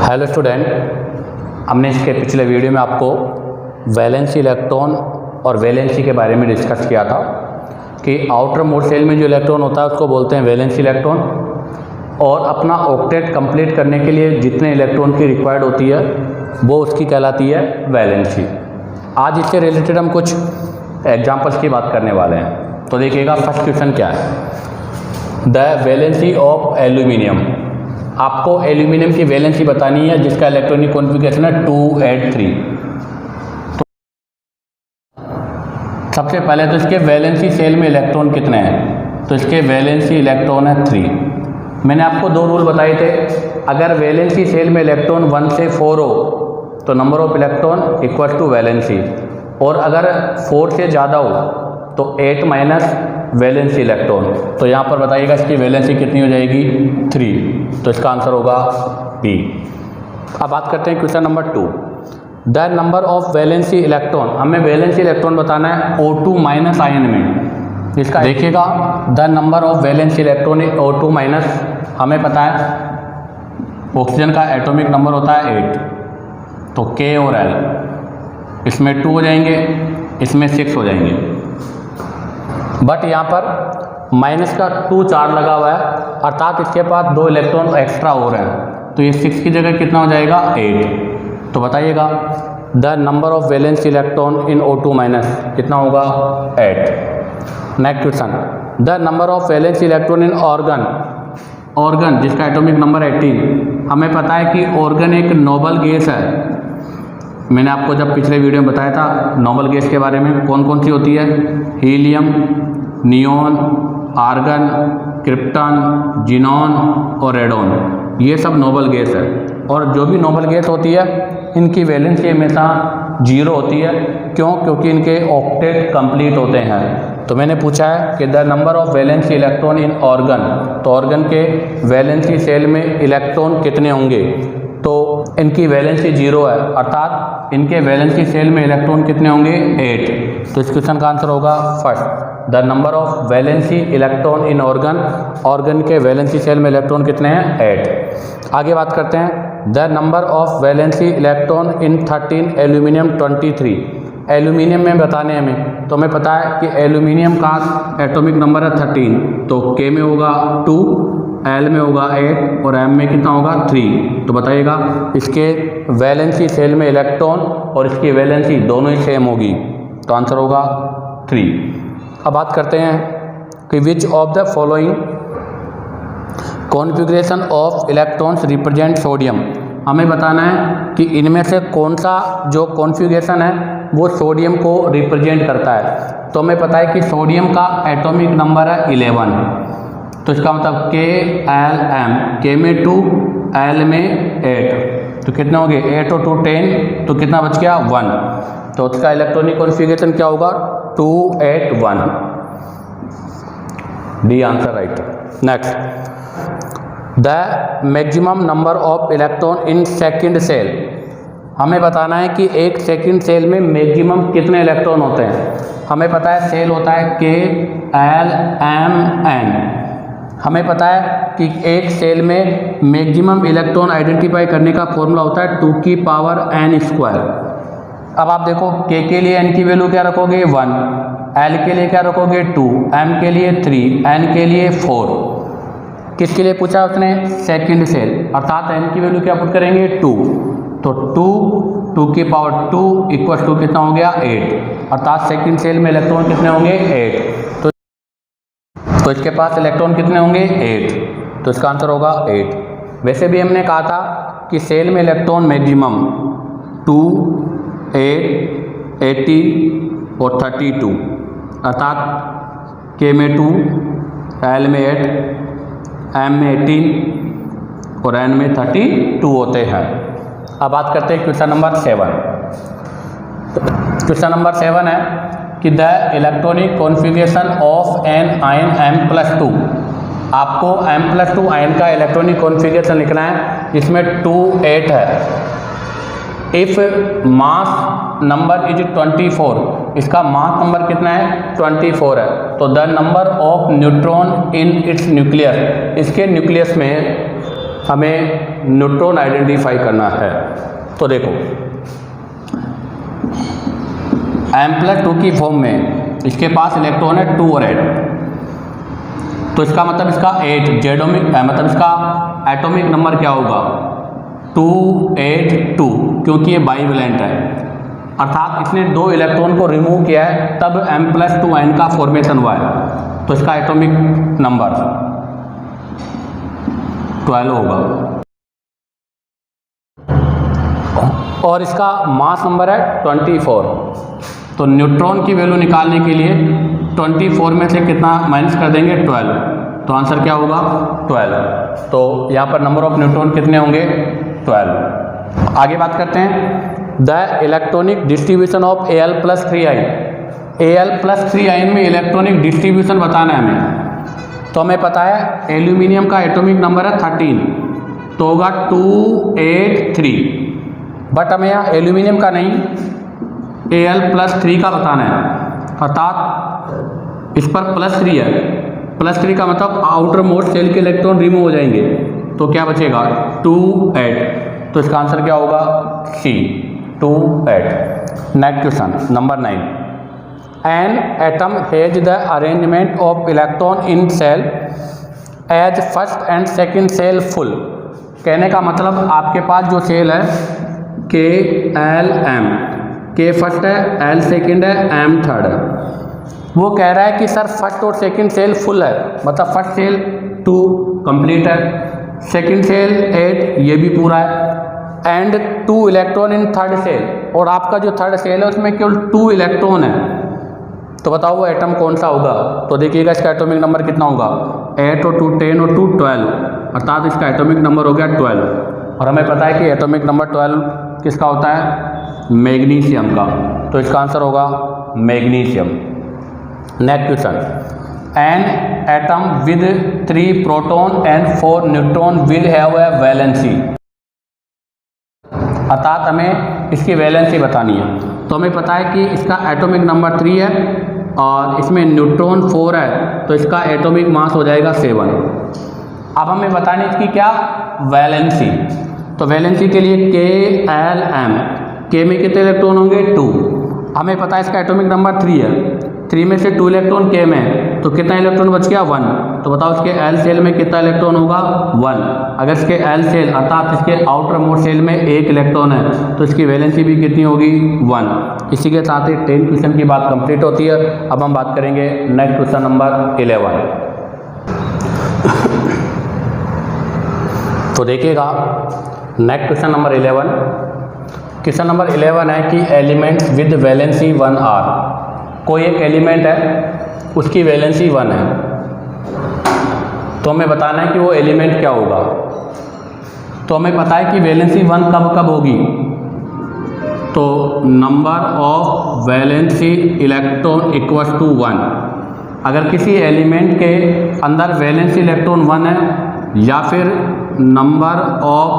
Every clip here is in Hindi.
हेलो स्टूडेंट, हमने इसके पिछले वीडियो में आपको वैलेंसी इलेक्ट्रॉन और वैलेंसी के बारे में डिस्कस किया था कि आउटर मोड सेल में जो इलेक्ट्रॉन होता है उसको बोलते हैं वैलेंसी इलेक्ट्रॉन, और अपना ऑक्टेट कंप्लीट करने के लिए जितने इलेक्ट्रॉन की रिक्वायर्ड होती है वो उसकी कहलाती है वैलेंसी। आज इससे रिलेटेड हम कुछ एग्जांपल्स की बात करने वाले हैं। तो देखिएगा, फर्स्ट क्वेश्चन क्या है, द वैलेंसी ऑफ एल्यूमिनियम। आपको एल्यूमिनियम की वैलेंसी बतानी है जिसका इलेक्ट्रॉनिक कॉन्फ़िगरेशन है 283। तो सबसे पहले तो इसके वैलेंसी सेल में इलेक्ट्रॉन कितने हैं, तो इसके वैलेंसी इलेक्ट्रॉन है 3। मैंने आपको दो रूल बताए थे, अगर वैलेंसी सेल में इलेक्ट्रॉन 1 से 4 हो तो number of electron equal to valency, और अगर 4 से ज़्यादा हो तो 8 माइनस वैलेंसी इलेक्ट्रॉन। तो यहाँ पर बताइएगा इसकी वैलेंसी कितनी हो जाएगी, 3। तो इसका आंसर होगा बी। अब बात करते हैं question number 2, the number of valency electron. हमें वैलेंसी इलेक्ट्रॉन बताना है O2 माइनस आयन में। इसका देखिएगा, the number of valency electron O2 minus, हमें पता है ऑक्सीजन का एटॉमिक नंबर होता है 8, तो K और L, इसमें 2 हो जाएंगे, इसमें 6 हो जाएंगे। बट यहाँ पर माइनस का 2 चार्ज लगा हुआ है, अर्थात इसके पास 2 इलेक्ट्रॉन एक्स्ट्रा हो रहे हैं, तो ये 6 की जगह कितना हो जाएगा, 8। तो बताइएगा the number of valency electron in O2 minus कितना होगा, 8। Next question, the number of valency electron in organ. Organ जिसका एटॉमिक नंबर 18, हमें पता है कि ऑर्गन एक नोबल गैस है। मैंने आपको जब पिछले वीडियो में बताया था नोबल गैस के बारे में, कौन कौन सी होती है, helium, neon, argon, krypton, xenon और रेडॉन, ये सब नोबल गैस है। और जो भी नोबल गैस होती है इनकी वैलेंसी हमेशा 0 होती है। क्यों? क्योंकि इनके ऑक्टेट कंप्लीट होते हैं। तो मैंने पूछा है कि the number of valency electron in organ, तो ऑर्गन के वैलेंसी सेल में इलेक्ट्रॉन कितने होंगे, तो इनकी वैलेंसी 0 है, अर्थात इनके वैलेंसी सेल में इलेक्ट्रॉन कितने होंगे, 8। तो इस क्वेश्चन का आंसर होगा first, the number of valency electron in organ. Organ के वैलेंसी सेल में इलेक्ट्रॉन कितने हैं, 8। आगे बात करते हैं, the number of valency electron in 13 aluminium 23। Aluminium में बताने हमें, तो हमें पता है कि एल्यूमिनियम का एटॉमिक नंबर है 13, तो K में होगा 2, L में होगा 8 और M में कितना होगा, 3। तो बताइएगा इसके वैलेंसी सेल में इलेक्ट्रॉन और इसकी वैलेंसी दोनों ही सेम होगी, तो आंसर होगा 3। अब बात करते हैं कि which of the following configuration of electrons represent sodium. हमें बताना है कि इनमें से कौन सा जो कॉन्फ़िगरेशन है वो सोडियम को रिप्रेजेंट करता है। तो हमें पता है कि सोडियम का एटॉमिक नंबर है 11, तो इसका मतलब KLM, K में 2, L में 8, तो कितना हो गए, 8 और 2 10, तो कितना बच गया, 1। तो उसका इलेक्ट्रॉनिक कॉन्फ़िगरेशन क्या होगा, 281। D answer right. Next, the maximum number of electron in second shell. हमें बताना है कि एक सेकंड सेल में मैक्सिमम कितने इलेक्ट्रॉन होते हैं। हमें पता है सेल होता है KLMN। हमें पता है कि एक सेल में मैक्सिमम इलेक्ट्रॉन आइडेंटिफाई करने का फॉर्मूला होता है 2 की पावर n²। अब आप देखो K के लिए n की वैल्यू क्या रखोगे, 1, L के लिए क्या रखोगे, 2, M के लिए 3, N के लिए 4। किसके लिए पूछा उसने, सेकंड सेल, अर्थात n की वैल्यू क्या पुट करेंगे, 2, तो 2 की पावर 2 इक्वल टू कितना हो गया, 8, अर्थात सेकंड सेल में इलेक्ट्रॉन कितने होंगे, 8। तो इसके पास इलेक्ट्रॉन कितने होंगे, 8, तो इसका आंसर होगा 8। वैसे भी हमने कहा था कि सेल में इलेक्ट्रॉन मैक्सिमम 2, 8, 18 और 32, अर्थात K में 2, L में 8, M में 18 और N में 32 होते हैं। अब बात करते हैं क्वेश्चन नंबर 7। क्वेश्चन नंबर 7 है कि the electronic configuration of an ion M+2। आपको M+2 आयन का इलेक्ट्रॉनिक कॉन्फ़िगरेशन लिखना है जिसमें 2, 8 है। इफ़ मास नंबर इज 24, इसका मास नंबर कितना है, 24 है, तो the number of neutron in its nucleus, इसके न्यूक्लियस में हमें न्यूट्रॉन आइडेंटिफाई करना है। तो देखो M+2 की फॉर्म में इसके पास इलेक्ट्रॉन है 2 और 8, तो इसका मतलब इसका 8 जेडोमिक मतलब इसका एटॉमिक नंबर क्या होगा 282, क्योंकि ये बाईवेलेंट है, अर्थात इसने 2 इलेक्ट्रॉन को रिमूव किया है तब M+2 आयन का फॉर्मेशन हुआ है, तो इसका एटॉमिक नंबर 12 होगा। और इसका मास नंबर है 24, तो न्यूट्रॉन की वैल्यू निकालने के लिए 24 में से कितना माइनस कर देंगे 12, तो आंसर क्या होगा 12। तो यहाँ पर नंबर ऑफ न्यूट्रॉन कितने होंगे 12। आगे बात करते हैं the electronic distribution of Al+3 ion. Al+3 ion में इलेक्ट्रॉनिक डिस्ट्रीब्यूशन बताना है हमें। तो हमें पता है एल्यूमिनियम का एटॉमिक नंबर है 13, तो होगा 283, बट हमें यहाँ एल्यूमिनियम का नहीं Al+3 का बताना है, अर्थात इस पर +3 है, +3 का मतलब आउटर मोस्ट शेल के इलेक्ट्रॉन रिमूव हो जाएंगे, तो क्या बचेगा 28, तो इसका आंसर क्या होगा C 28। Next question number 9, an atom has the arrangement of electron in shell as first and second shell full. कहने का मतलब आपके पास जो सेल है KLM, K फर्स्ट है, L सेकेंड है, M थर्ड है, वो कह रहा है कि सर फर्स्ट और सेकंड सेल फुल है, मतलब फर्स्ट सेल 2 कंप्लीट है, सेकंड सेल 8 ये भी पूरा है, and 2 electron in third shell, और आपका जो थर्ड सेल है उसमें केवल 2 इलेक्ट्रॉन है, तो बताओ वो एटम कौन सा होगा। तो देखिएगा इसका एटॉमिक नंबर कितना होगा 8 और 2 10 और 2 12, अर्थात इसका एटॉमिक नंबर हो गया 12, और हमें पता है कि एटॉमिक नंबर 12 किसका होता है मैग्नीशियम का, तो इसका आंसर होगा magnesium. Next question, an atom with 3 proton and 4 neutron will have a valency, अर्थात हमें इसकी वैलेंसी बतानी है। तो हमें पता है कि इसका एटॉमिक नंबर 3 है और इसमें न्यूट्रॉन 4 है, तो इसका एटॉमिक मास हो जाएगा 7। अब हमें बतानी है इसकी क्या वैलेंसी, तो वैलेंसी के लिए KLM, K में कितने इलेक्ट्रॉन होंगे 2, हमें पता है इसका एटॉमिक नंबर 3 है, 3 में से 2 इलेक्ट्रॉन K में, तो कितना इलेक्ट्रॉन बच गया 1, तो बताओ इसके L सेल में कितना इलेक्ट्रॉन होगा 1। अगर इसके L सेल अर्थात इसके आउटर मोस्ट सेल में 1 इलेक्ट्रॉन है, तो इसकी वैलेंसी भी कितनी होगी 1। इसी के साथ ही 10 क्वेश्चन की बात कंप्लीट होती है। अब हम बात करेंगे नेक्स्ट क्वेश्चन नंबर 11। तो देखिएगा next question number 11, question number 11 है कि एलिमेंट्स विद वैलेंसी 1 आर, कोई एक एलिमेंट है उसकी वैलेंसी 1 है, तो हमें बताना है कि वो एलिमेंट क्या होगा। तो हमें पता है कि वैलेंसी 1 कब कब होगी, तो number of valency electron equals to 1, अगर किसी एलिमेंट के अंदर वैलेंसी इलेक्ट्रॉन 1 है, या फिर number of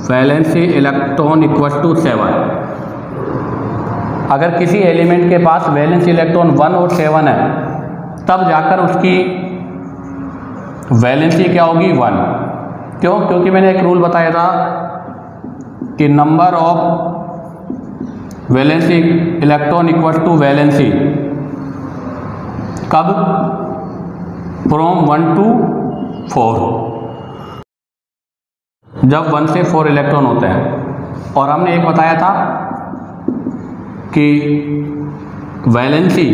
valency electron equals to 7। अगर किसी एलिमेंट के पास वैलेंसी इलेक्ट्रॉन 1 और 7 है, तब जाकर उसकी वैलेंसी क्या होगी 1। क्यों? क्योंकि मैंने एक रूल बताया था कि number of valency electron equals to valency कब, फ्रॉम 1 to 4, जब 1 से 4 इलेक्ट्रॉन होते हैं। और हमने एक बताया था कि valency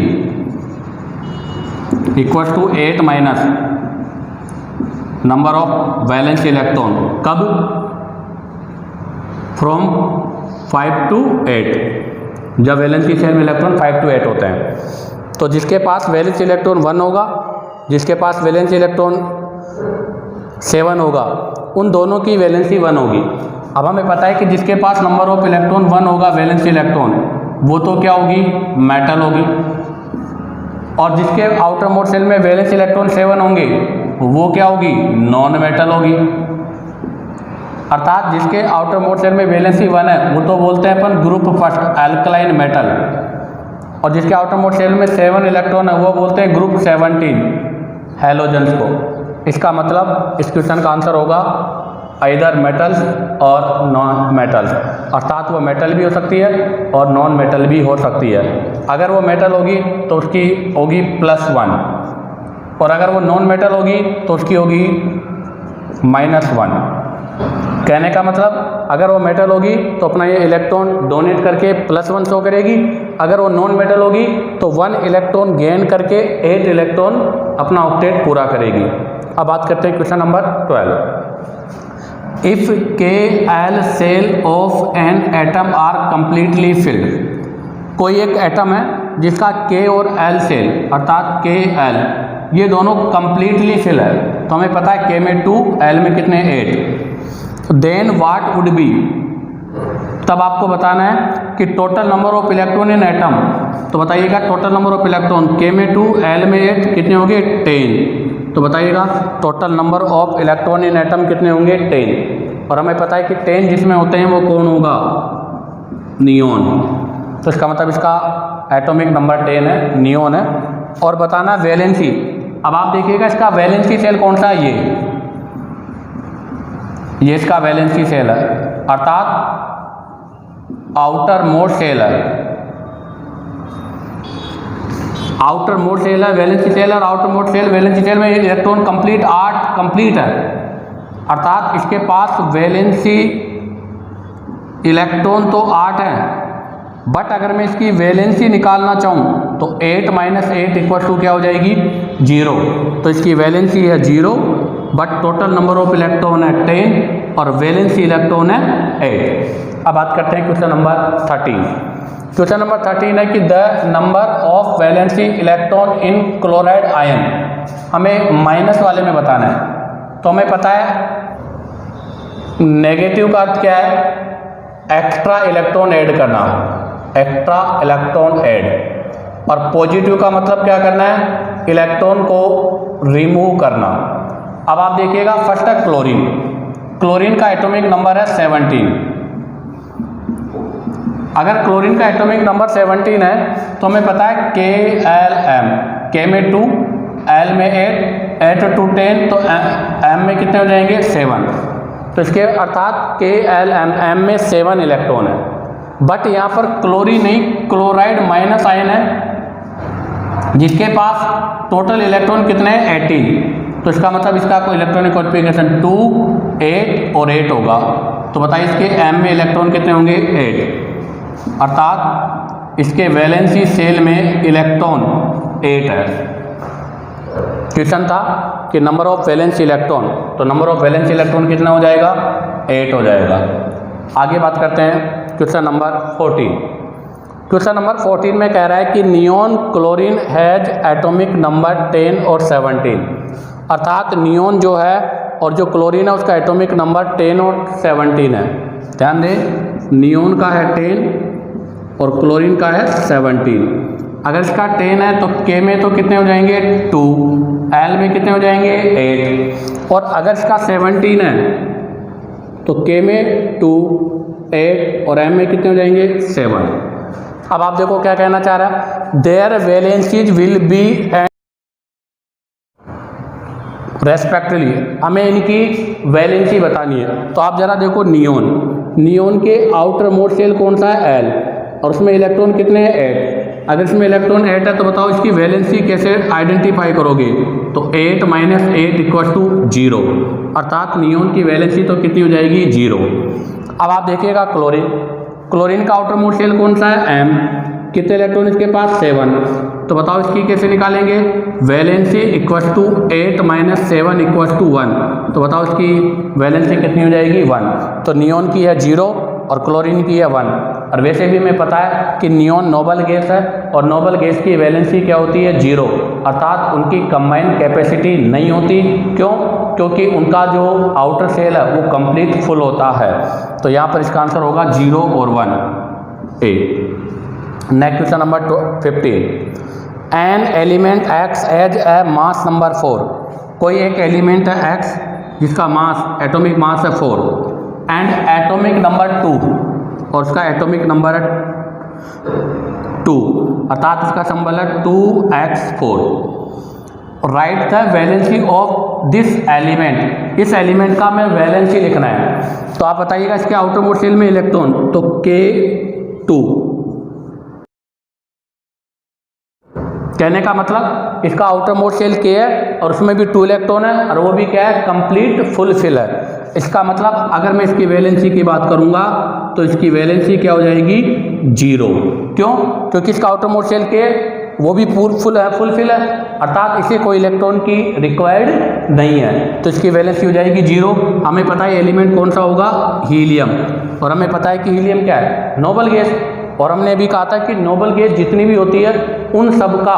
equals to 8 minus number of valency electron, कब, फ्रॉम 5 to 8, जब वैलेंसी शेल में इलेक्ट्रॉन 5 to 8 होते हैं। तो जिसके पास वैलेंसी इलेक्ट्रॉन 1 होगा, जिसके पास वैलेंसी इलेक्ट्रॉन 7 होगा, उन दोनों की वैलेंसी 1 होगी। अब हमें पता है कि जिसके पास नंबर ऑफ इलेक्ट्रॉन 1 होगा वैलेंसी इलेक्ट्रॉन, वो तो क्या होगी मेटल होगी, और जिसके आउटर मोस्ट शेल में वैलेंसी इलेक्ट्रॉन 7 होंगे वो क्या होगी नॉन मेटल होगी। अर्थात जिसके आउटर मोस्ट शेल में वैलेंसी 1 है वो तो बोलते हैं अपन ग्रुप फर्स्ट एल्कलाइन मेटल, और जिसके आउटर मोस्ट शेल में 7 इलेक्ट्रॉन है वो बोलते हैं ग्रुप 17 हैलोजन्स को। इसका मतलब इस क्वेश्चन का आंसर होगा आइदर मेटल्स और नॉन मेटल्स, अर्थात वो मेटल भी हो सकती है और नॉन मेटल भी हो सकती है। अगर वो मेटल होगी तो उसकी होगी +1, और अगर वो नॉन मेटल होगी तो उसकी होगी -1। कहने का मतलब अगर वो मेटल होगी तो अपना ये इलेक्ट्रॉन डोनेट करके +1 शो करेगी, अगर वो नॉन मेटल होगी तो 1 इलेक्ट्रॉन गेन करके 8 इलेक्ट्रॉन अपना ऑक्टेट पूरा करेगी। अब बात करते हैं question number 12। If Kl shell of an atom are completely filled, कोई एक एटम है जिसका K और L सेल अर्थात Kl ये दोनों कंप्लीटली फिल है, तो हमें पता है K में 2, L में कितने 8, देन व्हाट वुड बी, तब आपको बताना है कि total number of electron in atom. तो बताइएगा total number of electron K में 2, L में 8 कितने होंगे 10, तो बताइएगा total number of electron in atom कितने होंगे 10, और हमें पता है कि 10 जिसमें होते हैं वो कौन होगा, नियोन, तो इसका मतलब इसका एटॉमिक नंबर 10 है, नियोन है। और बताना वैलेंसी, अब आप देखिएगा इसका वैलेंसी सेल कौन सा है, ये इसका वैलेंसी सेल है, अर्थात आउटर मोस्ट सेल है, आउटर मोस्ट सेल है वैलेंसी सेल, और outermost shell valency shell में इलेक्ट्रॉन कंप्लीट है, अर्थात इसके पास वैलेंसी इलेक्ट्रॉन तो 8 है, बट अगर मैं इसकी वैलेंसी निकालना चाहूँ तो 8 - 8 = क्या हो जाएगी 0, तो इसकी वैलेंसी है 0, but total number of electron है 10 और वैलेंसी इलेक्ट्रॉन है 8। अब बात करते हैं क्वेश्चन नंबर 13। क्वेश्चन नंबर 13 है कि the number of valency electron in chloride ion, हमें माइनस वाले में बताना है। तो हमें पता है नेगेटिव का अर्थ क्या है, एक्स्ट्रा इलेक्ट्रॉन ऐड करना, एक्स्ट्रा इलेक्ट्रॉन ऐड, और पॉजिटिव का मतलब क्या करना है, इलेक्ट्रॉन को रिमूव करना। अब आप देखिएगा फर्स्ट है क्लोरीन, क्लोरीन का एटॉमिक नंबर है 17। अगर क्लोरीन का एटॉमिक नंबर 17 है तो हमें पता है KLm, K में 2, L में 8 to 10, तो M में कितने हो जाएंगे 7, तो इसके अर्थात KLm M में 7 इलेक्ट्रॉन है। बट यहाँ पर क्लोरीन नहीं, क्लोराइड माइनस आयन है जिसके पास टोटल इलेक्ट्रॉन कितने हैं 18, तो इसका मतलब इसका कोई इलेक्ट्रॉनिक कॉन्फ़िगरेशन 2, 8 और 8 होगा। तो बताइए इसके M में इलेक्ट्रॉन कितने होंगे 8, अर्थात इसके वैलेंसी सेल में इलेक्ट्रॉन 8 है। क्वेश्चन था कि नंबर ऑफ वैलेंसी इलेक्ट्रॉन, तो नंबर ऑफ वैलेंसी इलेक्ट्रॉन कितना हो जाएगा 8 हो जाएगा। आगे बात करते हैं क्वेश्चन नंबर 14। क्वेश्चन नंबर 14 में कह रहा है कि neon chlorine has atomic number 10 और 17, अर्थात नियोन जो है और जो क्लोरीन है उसका एटॉमिक नंबर 10 और 17 है। ध्यान दें, नियोन का है 10 और क्लोरीन का है 17। अगर इसका 10 है तो K में तो कितने हो जाएंगे 2, L में कितने हो जाएंगे 8, और अगर इसका 17 है तो K में 2, 8 और M में कितने हो जाएंगे 7। अब आप देखो क्या कहना चाह रहा है, their valencies will be and respectively, हमें इनकी वैलेंसी बतानी है। तो आप जरा देखो नियोन, नियोन के आउटर मोस्ट सेल कौन सा है L, और उसमें इलेक्ट्रॉन कितने हैं 8। अगर इसमें इलेक्ट्रॉन 8 है तो बताओ इसकी वैलेंसी कैसे आइडेंटिफाई करोगे, तो 8 - 8 = 0, अर्थात नियोन की वैलेंसी तो कितनी हो जाएगी 0। अब आप देखिएगा क्लोरीन, क्लोरीन का आउटर मोस्ट सेल कौन सा है M, कितने इलेक्ट्रॉन इसके पास 7, तो बताओ इसकी कैसे निकालेंगे, वैलेंसी = 8 - 7 = 1, तो बताओ इसकी वैलेंसी कितनी हो जाएगी 1। तो नियोन की है 0 और क्लोरीन की है 1, और वैसे भी हमें पता है कि नियोन नोबल गैस है और नोबल गैस की वैलेंसी क्या होती है 0, अर्थात उनकी कंबाइंड कैपेसिटी नहीं होती। क्यों? क्योंकि उनका जो आउटर सेल है वो कंप्लीट फुल होता है। तो यहाँ पर इसका आंसर होगा 0 और 1 A। Next question number 15। An element X as a mass number 4, कोई एक एलिमेंट है X जिसका मास एटॉमिक मास है 4 एंड एटॉमिक नंबर 2, और उसका एटॉमिक नंबर है 2, अर्थात उसका सिंबल है 2x4। Right the valency of this element, इस एलिमेंट का मैं वैलेंसी लिखना है। तो आप बताइएगा इसके आउटर मोस्ट शेल में इलेक्ट्रॉन, तो K2। कहने का मतलब इसका आउटर मोस्ट शेल K है और उसमें भी 2 इलेक्ट्रॉन है और वो भी क्या है, कंप्लीट फुलफिल है। इसका मतलब अगर मैं इसकी वैलेंसी की बात करूंगा तो इसकी वैलेंसी क्या हो जाएगी, 0। क्यों? क्योंकि इसका आउटर मोस्ट शेल K वो भी फुलफिल है, अर्थात इसे कोई इलेक्ट्रॉन की रिक्वायर्ड नहीं है, तो इसकी वैलेंसी हो जाएगी 0। हमें पता है एलिमेंट कौन सा होगा, हीलियम, और हमें पता है कि हीलियम क्या है, नोबल गैस। और हमने भी कहा था कि नोबल गैस जितनी भी होती है उन सब का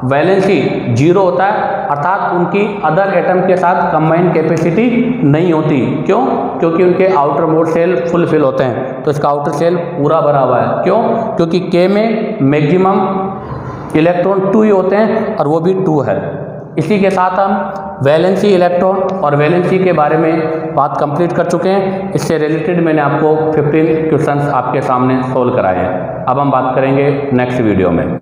वैलेंसी 0 होता है, अर्थात उनकी अदर एटम के साथ कंबाइन कैपेसिटी नहीं होती। क्यों? क्योंकि उनके आउटर मोस्ट शेल फुलफिल होते हैं। तो इसका आउटर शेल पूरा भरा हुआ है। क्यों? क्योंकि K में मैक्सिमम इलेक्ट्रॉन 2 ही होते हैं और वो भी 2 है। इसी के साथ हम वैलेंसी इलेक्ट्रॉन और वैलेंसी के बारे में बात कंप्लीट कर चुके हैं। इससे रिलेटेड मैंने आपको 15 क्वेश्चंस आपके सामने सोल्व कराए हैं। अब हम बात करेंगे नेक्स्ट वीडियो में।